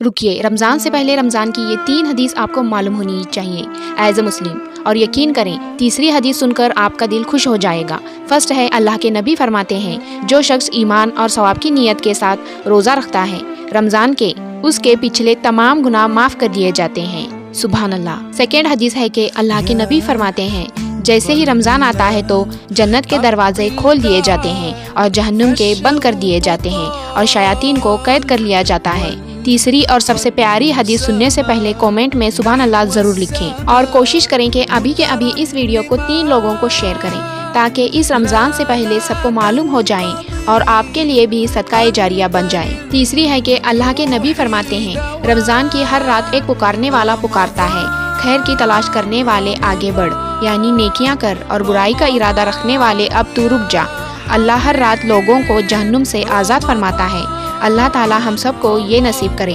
रुकिए, रमज़ान से पहले रमज़ान की ये 3 हदीस आपको मालूम होनी चाहिए एज ए मुस्लिम, और यकीन करें तीसरी हदीस सुनकर आपका दिल खुश हो जाएगा। फर्स्ट है, अल्लाह के नबी फरमाते हैं, जो शख्स ईमान और सवाब की नीयत के साथ रोज़ा रखता है रमज़ान के, उसके पिछले तमाम गुनाह माफ़ कर दिए जाते हैं। सुभान अल्लाह। सेकेंड हदीस है कि अल्लाह के नबी फरमाते हैं, जैसे ही रमज़ान आता है तो जन्नत के दरवाजे खोल दिए जाते हैं और जहन्नुम के बंद कर दिए जाते हैं और शयातीन को कैद कर लिया जाता है। तीसरी और सबसे प्यारी हदीस सुनने से पहले कमेंट में सुभान अल्लाह ज़रूर लिखें और कोशिश करें कि अभी के अभी इस वीडियो को 3 लोगों को शेयर करें ताकि इस रमज़ान से पहले सबको मालूम हो जाए और आपके लिए भी सदका जारिया बन जाए। तीसरी है कि अल्लाह के नबी फरमाते हैं, रमज़ान की हर रात एक पुकारने वाला पुकारता है, खैर की तलाश करने वाले आगे बढ़, यानी नेकियां कर, और बुराई का इरादा रखने वाले अब तू रुक जा। अल्लाह हर रात लोगों को जहन्नुम से आज़ाद फरमाता है। अल्लाह ताला हम सबको ये नसीब करे।